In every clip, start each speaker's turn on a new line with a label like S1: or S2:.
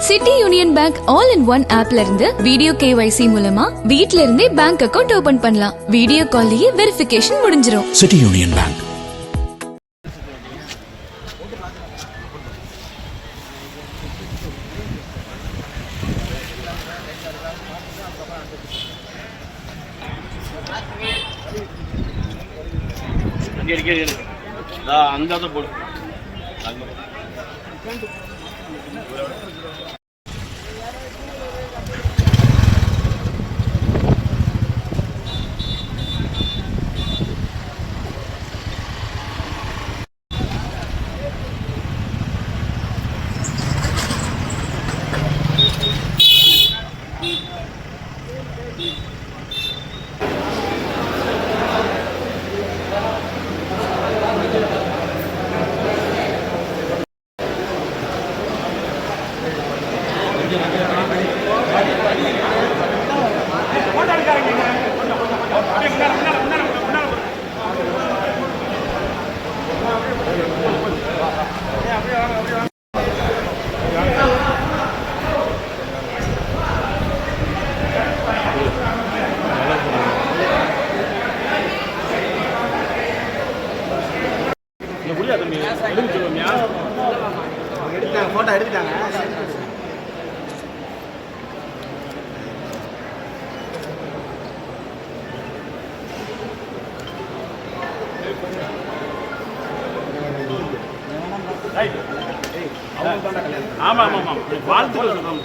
S1: City union bank all in one ஆப்ல இருந்து video KYC மூலமா வீட்ல இருந்தே பேங்க் அக்கவுண்ட் ஓபன் பண்ணலாம். வீடியோ கால்லயே வெரிஃபிகேஷன் முடிஞ்சிரும்.
S2: City union bank.
S3: அந்த போடு போட்டோ எடுத்துட்டாங்க. ஆமா ஆமா ஆமா வாழ்த்துக்கள் சொல்றோம்.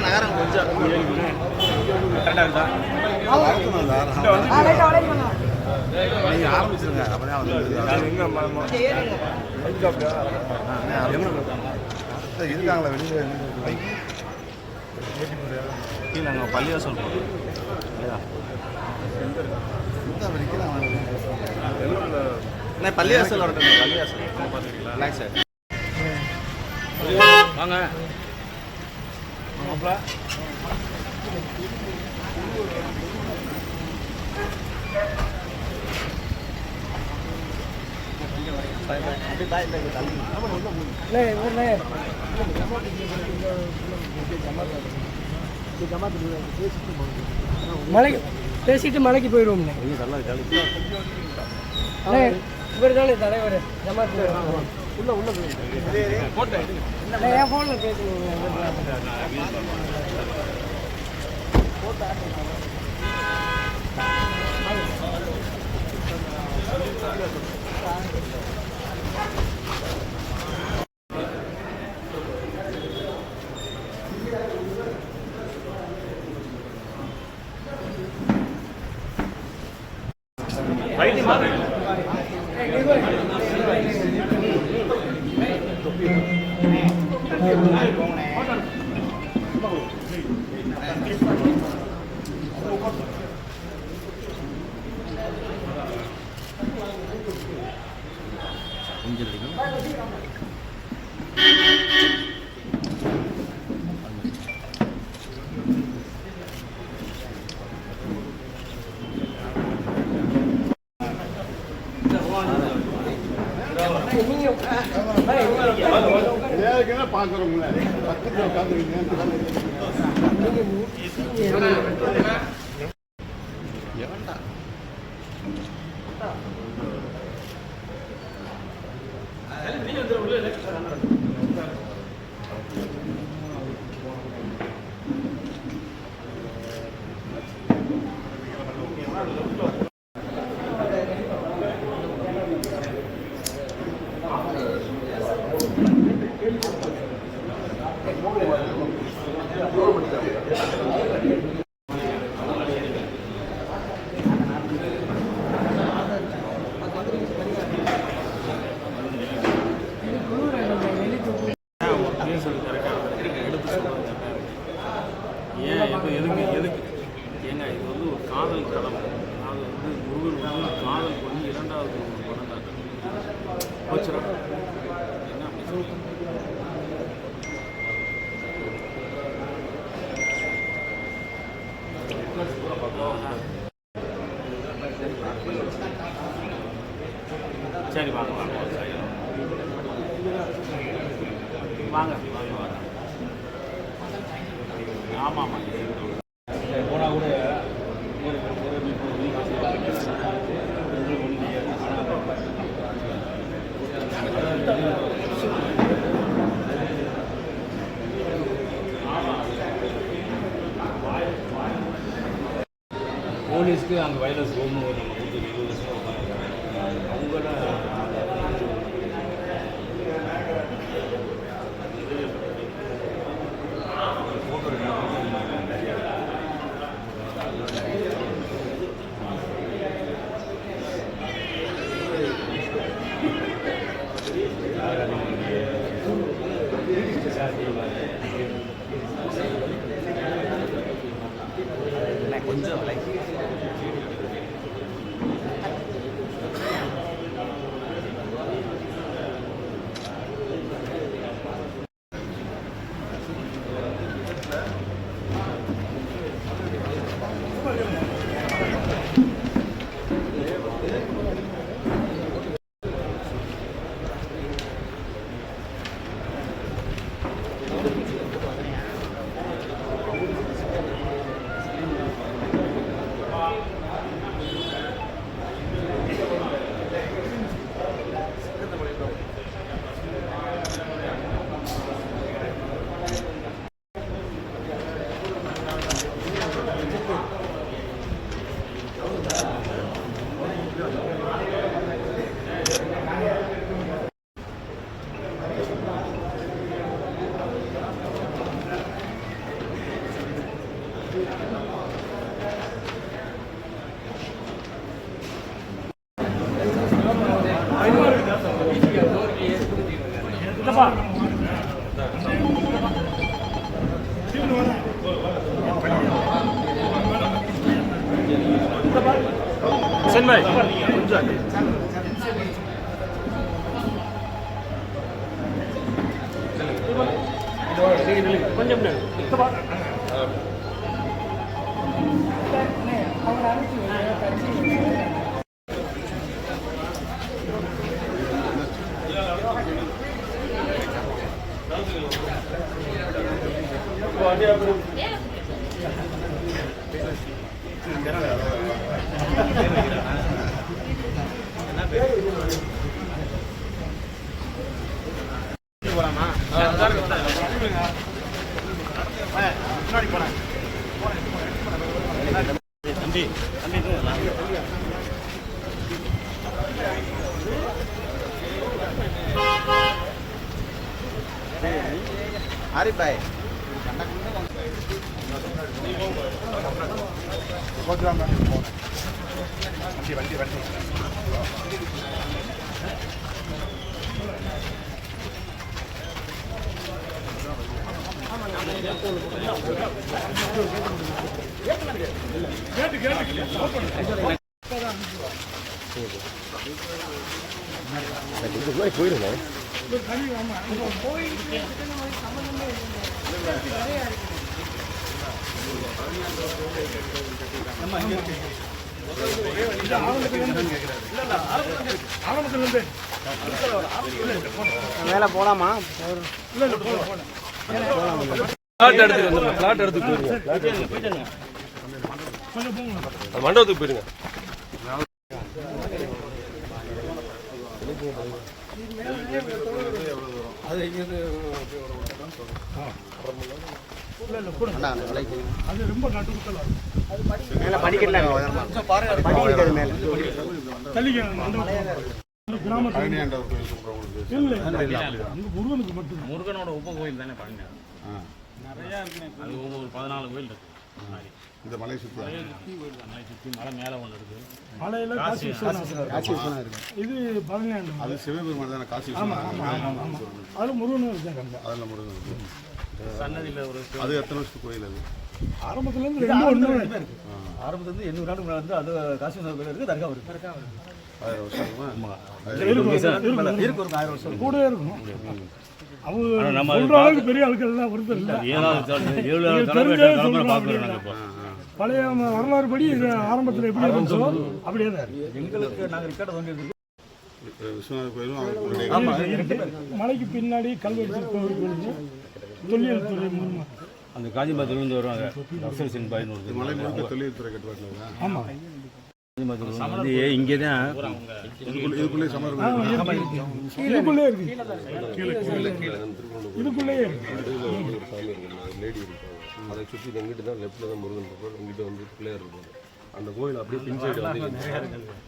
S3: நகரம் கொஞ்சம் நீங்க ஆரம்பிச்சிருங்க. அப்படியே இருக்காங்களா வெளியே நாங்கள் பள்ளியாக சொல்றோம். பள்ளியாசல் வரட்டும். பள்ளியாசல் பார்த்துருக்கீங்களா சார்? வாங்க
S4: மலைக்கு பேசிட்டு மலைக்கு போயிடுவோம்ண்ணே. இவர் தானே தலைவர் ஜமாத்து உள்ள உள்ள போட்டோ என் ஃபோனில் பேசுங்க.
S3: பார்க்குறோங்களே பக்கத்தில் உட்காந்துருக்கீங்க.
S2: பேசுறது கரெக்டாக எடுத்து சொல்கிறது கரெக்டாக இருக்குது. ஏன் இப்போ எதுக்கு ஏங்க இது வந்து ஒரு காதல் தடம். அது வந்து முருகன் வந்து காதல் பண்ணி இரண்டாவது ஒரு படம் தான் போச்சுரா என்ன அப்படி சொல்லுங்க. சரி வாங்க வாங்க வாங்க வாங்க வாங்க. ஆமாம் ஆமாம் போனால் கூட போலீஸ்க்கு அங்கே வைரஸ் ரூம் நம்ம கொடுத்து 20 வருஷம் உட்காந்துருக்காங்க. அவங்கள கொஞ்சம் சென்னை கொஞ்சம் தம்பி
S3: ஆரிஃப் பாய் வண்டி போயிருங்க
S4: மேலே போகலாமா?
S5: மண்டபத்துக்கு போயிருங்க.
S4: மேலே படிக்கல
S2: முருகனோட உப கோயில் தானே பழனி. நிறையா இருக்குண்ணே. அது ஒவ்வொரு 14 கோயில் இருக்கு.
S3: இந்த மலையை சுற்றி
S2: மலையை சுற்றி கோயில் தான். மலை சுற்றி மலை மேலே ஒன்று இருக்குது.
S4: மலையில் காசி விஸ்வநாதர்
S3: காசி விஸ்வநாதர் இருக்கு.
S4: இது 17
S3: அது சிவபெருமான் தானே காசி விஸ்வநாதர்.
S4: அது முருகனும் இருக்காங்க.
S3: அதெல்லாம் முருகன் இருக்கு.
S2: சன்னதியில் ஒரு
S3: அது எத்தனை வருஷத்து கோயில் அது?
S4: ஆரம்பத்துலேருந்து 2 இருக்கு.
S6: ஆரம்பத்துலேருந்து 800 ஆண்டுக்கு முன்னாடி வந்து அது காசி விஸ்வநாதர் கோயில் இருக்குது, தர்கா இருக்கு.
S3: 1000 வருஷமா?
S6: இருக்கு ஒரு 1000 வருஷம்.
S4: கூட இருக்கும். அவங்க சொல்ற அளவுக்கு பெரிய ஆட்கள் எல்லாம் ஒருத்தர் இல்லை. பழைய வரலாறு படி இது ஆரம்பத்தில் எப்படி இருந்துச்சோ அப்படியே தான் இருக்கு.
S6: எங்களுக்கு நாங்கள் ரெக்கார்டு தோண்டி
S3: விஸ்வநாதர் கோயிலும் அவங்களுடைய
S4: மலைக்கு பின்னாடி கல்வெட்டு கோவில் இருக்கு. தொல்லியல் துறை மூலமா
S5: அந்த காஞ்சிபுரத்துலேருந்து வருவாங்க. அப்சல் சிங் பாய்னு ஒரு
S3: மலை முழுக்க தொழில்துறை கட்டுப்பாடுங்களா?
S4: ஆமாம்
S5: காஞ்சிபுரத்தில் வந்து இங்கே தான்
S3: இதுக்குள்ளே சமரம்
S4: இதுக்குள்ளே இருக்கு. இதுக்குள்ளே இருக்கு.
S7: சாமி இருக்கு, லேடி இருக்காங்க. அதை சுற்றி எங்கிட்ட தான் லெஃப்ட்டில் தான் முருகன் இருப்பார், இங்கிட்ட வந்து பிள்ளையார் இருப்பார். அந்த கோயில் அப்படியே பின் சைடு வந்து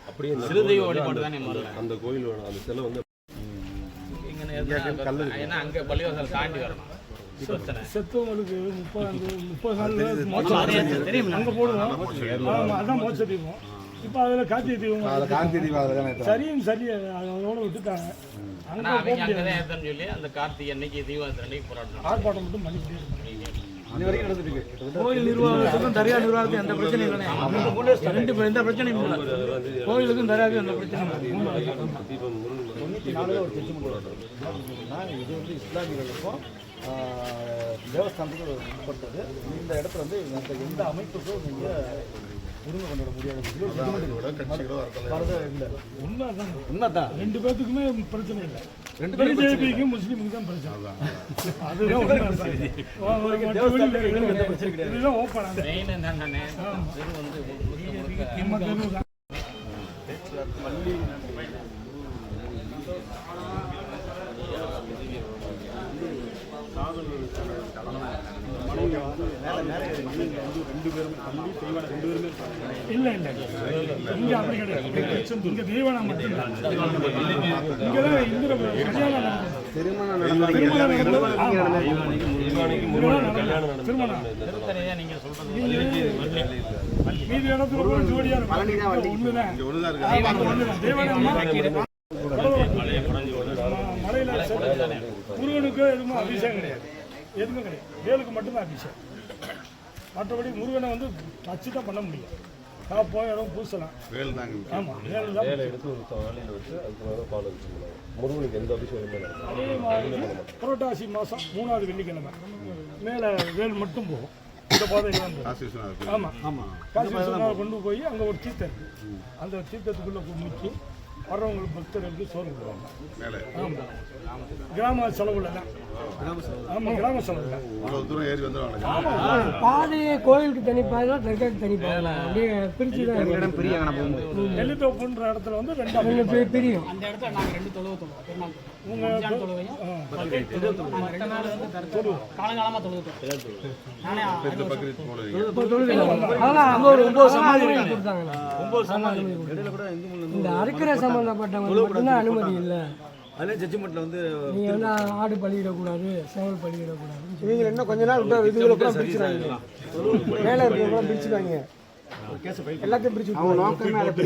S7: அப்படியே
S2: சிறுதெய்வ வழிபாடு தானே முதல்ல.
S7: அந்த கோயில் அந்த சிலை வந்து
S2: ஏன்னா அங்கே பள்ளிவாசல் தாண்டி வரணும்.
S4: செத்தவங்களுக்கு 30 நாள் மோட்சம் அங்கே போடுவோம். அதான் மோட்ச தீபம். இப்போ அதில் கார்த்திகை தீபம்
S3: காந்தி தீபாவளி
S4: சரியும் சரி அதோட விட்டுட்டாங்க. அங்கே போக முடியாது.
S2: சொல்லி அந்த கார்த்திகை அன்னைக்கு தீபாவளி அன்னைக்கு போராட்டம்
S4: ஆர்ப்பாட்டம் மட்டும் பண்ணிக்கிட்டே இருக்கணும்.
S6: இது வரைக்கும் நடந்துட்டு இருக்கு. கோயில் நிர்வாகத்துக்கும் தர்கா நிர்வாகத்துக்கும் எந்த பிரச்சனையும் இல்லை. எந்த பிரச்சனையும் இல்லை. கோயிலுக்கும் தர்காவுக்கும் எந்த பிரச்சனையும் இல்லை.
S7: தீபம் முருகன்
S6: 94 ஒரு செஞ்சு போராட்டம். இது வந்து இஸ்லாமியர்களுக்கும் தேவஸ்தானத்துக்கும் உட்பட்டது. இந்த இடத்துல வந்து எந்த அமைப்புக்கும் நீங்கள் உரிமை கொண்டு வர முடியாது. வரதே இல்லை. உண்மைதான்.
S4: 2 பேத்துக்குமே பிரச்சனை இல்லை. 2 பிஜேபிக்கும் முஸ்லீமுக்கு தான் பிரச்சனை. அதுதான் இதுதான் ஓப்பன்.
S2: மெயின் என்னென்ன வந்து
S4: நம்ம தெருவு தான். இல்லை இல்லை இங்கே அப்படி கிடையாது. இங்கே தெய்வானா மட்டும்தான். இங்கே தான் இந்திர கல்யாணம் நடந்தது. திருமணம்
S2: நீங்கள் சொல்கிறது
S4: மீதி இடத்துல கூட ஜோடியாக ஒண்ணுதான். மலையில முருகனுக்கு எதுவும் அபிஷேகம் கிடையாது. எதுவுமே கிடையாது. வேலுக்கு மட்டும்தான் அபிஷேகம். மற்றபடி முருகனை வந்து டச்சு தான் பண்ண முடியும். போய் இடம் பூசலாம்.
S3: வேல் தாங்க.
S4: ஆமாம் வேலு தான்.
S7: வேலை எடுத்து ஒரு வேலையில் வச்சு அதுக்கு மேலே பால் வச்சுருந்தாங்க. முருகனுக்கு எந்த அபிஷேகமே நடக்கும்.
S4: அதே மாதிரி புரட்டாசி மாதம் 3வது வெள்ளிக்கிழமை மேலே வேல் மட்டும் போகும். இந்த பாதையில் தான் போகும்.
S3: காசி விஸ்வநாதர்.
S4: ஆமாம் காசி விஸ்வநாதர் கொண்டு போய் அங்கே ஒரு தீர்த்தம் இருக்குது. அந்த தீர்த்தத்துக்குள்ளே முக்கி வர்றவங்களுக்கு பக்தர்களுக்கு சோறு கொடுப்பாங்க.
S3: மேலே
S4: ஆமாம் கிராம செலவுல தான். ஆமாம் கிராம செலவு தான்.
S3: இவ்வளோ தூரம் ஏறி வந்துடுவாங்க.
S8: பாதையே கோயிலுக்கு தனி பாதை தர்காவுக்கு தனி பாதை அப்படியே பிரிச்சு தான்
S4: நெல்லித்தோப்புன்ற இடத்துல வந்து 2
S8: பிரியும்.
S9: அந்த இடத்துல நாங்கள் 2 தொழுவோம்.
S4: உங்க
S9: காலங்காலமாக தொழுவோம். நானே
S3: பக்ரீத் போடுவீங்க.
S8: அதெல்லாம் அங்கே ஒரு 9 சமாதி கொடுத்தாங்க. 9 சமாதி இந்த அறுக்கிற சம்பந்தப்பட்டவங்க மட்டும்தான் அனுமதி இல்லை.
S6: அதில் ஜட்ஜ்மெண்ட்டில் வந்து
S8: நீங்கள் வந்து ஆடு பலியிடக்கூடாது, சேவல் பலியிடக்கூடாது. இவங்க இன்னும் கொஞ்ச நாள் விட்டு இதுகளை கூட பிரிச்சுருவாங்க. மேலே இருக்கிறவங்க பிரிச்சுருவாங்க. எல்லாத்தையும் பிரிச்சு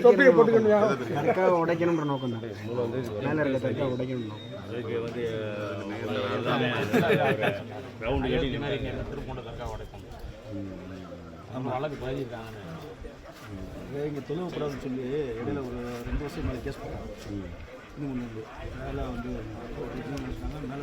S8: தொப்பியை போட்டுக்கணும். தர்காவை உடைக்கணுன்ற நோக்கம் தான். மேலே இருக்க தர்காவை உடைக்கணும்.
S5: அதுக்கு வந்து
S2: திருப்பூண்ட தர்கா உடைக்கும். நம்ம வழக்கு பதிஞ்சிருக்காங்க.
S6: இங்கே தொழுவக்கூடாதுன்னு சொல்லி இடையில ஒரு 2 வருஷம் மேலே கேஸ் போட்டாங்க. இன்னும் 3 மேலே வந்து மேலே